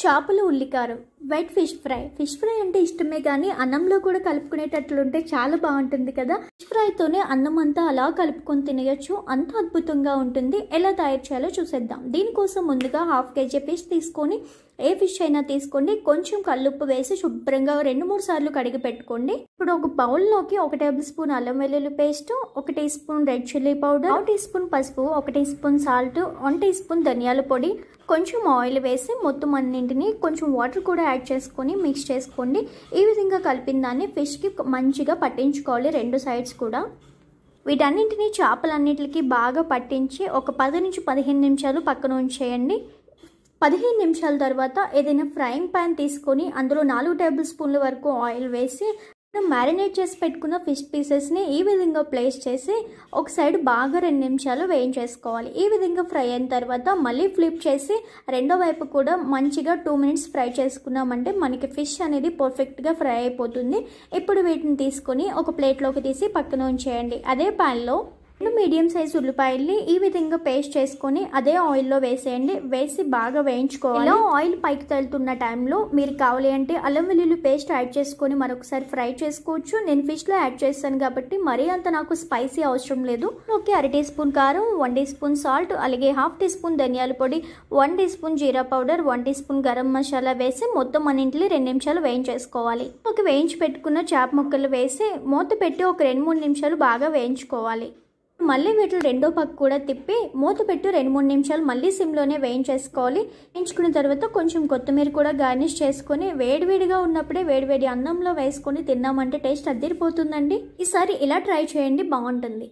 చేపల ఉల్లికారం white fish fry అంటే ఇష్టమే కానీ అన్నంలో కూడా కలుపుకునేటట్లుంటే చాలా బాగుంటుంది కదా. ఫిష్ ఫ్రైతోనే అన్నం అంతా అలా కలుపుకొని తినేయచ్చు, అంత అద్భుతంగా ఉంటుంది. ఎలా తయారు చేయాలో చూసేద్దాం. దీనికోసం ముందుగా 1/2 kg ఫిష్ తీసుకొని, ఏ ఫిష్ అయినా తీసుకోండి, కొంచెం కల్లుప్పు వేసి శుభ్రంగా 2-3 సార్లు కడిగి పెట్టుకోండి. ఇప్పుడు ఒక బౌల్లోకి 1 టేబుల్ స్పూన్ అల్లం వెల్లుల్లి paste, 1 tea spoon red chilli powder, 1 tea spoon పసుపు, 1 tea spoon salt, 1 tea spoon ధనియాల పొడి, కొంచెం ఆయిల్ వేసి మొత్తం అన్నింటినీ కొంచెం వాటర్ కూడా యాడ్ చేసుకొని మిక్స్ చేసుకోండి. ఈ విధంగా కలిపిన దాన్ని ఫిష్కి మంచిగా పట్టించుకోవాలి, 2 సైడ్స్ కూడా. వీటన్నింటినీ చేపలన్నింటికి బాగా పట్టించి ఒక 10 నుంచి 15 నిమిషాలు పక్కన ఉంచేయండి. 15 నిమిషాల తర్వాత ఏదైనా ఫ్రైయింగ్ ప్యాన్ తీసుకొని అందులో 4 టేబుల్ స్పూన్ల వరకు ఆయిల్ వేసి మ్యారినేట్ చేసి పెట్టుకున్న ఫిష్ పీసెస్ని ఈ విధంగా ప్లేస్ చేసి ఒక సైడ్ బాగా 2 నిమిషాలు వేయించేసుకోవాలి. ఈ విధంగా ఫ్రై అయిన తర్వాత మళ్ళీ ఫ్లిప్ చేసి రెండో వైపు కూడా మంచిగా 2 మినిట్స్ ఫ్రై చేసుకున్నామంటే మనకి ఫిష్ అనేది పర్ఫెక్ట్గా ఫ్రై అయిపోతుంది. ఇప్పుడు వీటిని తీసుకొని ఒక ప్లేట్లోకి తీసి పక్కన ఉంచేయండి. అదే ప్యాన్లో 2 మీడియం సైజ్ ఉల్లిపాయల్ని ఈ విధంగా పేస్ట్ చేసుకొని అదే ఆయిల్లో వేసేయండి. వేసి బాగా వేయించుకోవాలి. ఇలా ఆయిల్ పైకి తేలుతున్న టైంలో మీరు కావాలి అంటే అల్లం వెల్లుల్లి పేస్ట్ యాడ్ చేసుకొని మరొకసారి ఫ్రై చేసుకోవచ్చు. నేను ఫిష్లో యాడ్ చేస్తాను కాబట్టి మరీ అంత నాకు స్పైసీ అవసరం లేదు. ఓకే, 1 టీ స్పూన్ కారం, 1 టీ స్పూన్ సాల్ట్, అలాగే 1/2 టీ స్పూన్ ధనియాల పొడి, 1 టీ స్పూన్ జీరా powder, 1 tea spoon garam masala వేసి మొత్తం అన్నింటిని 2 నిమిషాలు వేయించేసుకోవాలి. ఒక వేయించి పెట్టుకున్న చేప ముక్కలు వేసి మూత పెట్టి ఒక 2-3 నిమిషాలు బాగా వేయించుకోవాలి. మళ్ళీ వీటిని రెండో పక్క కూడా తిప్పి మూత పెట్టి 2-3 నిమిషాలు మళ్ళీ సిమ్లోనే వేయించేసుకోవాలి. వేయించుకున్న తర్వాత కొంచెం కొత్తిమీర కూడా గార్నిష్ చేసుకొని వేడివేడిగా ఉన్నప్పుడే వేడివేడి అన్నంలో వేసుకొని తిన్నామంటే టేస్ట్ అదిరిపోతుందండి. ఈసారి ఇలా ట్రై చేయండి, బాగుంటుంది.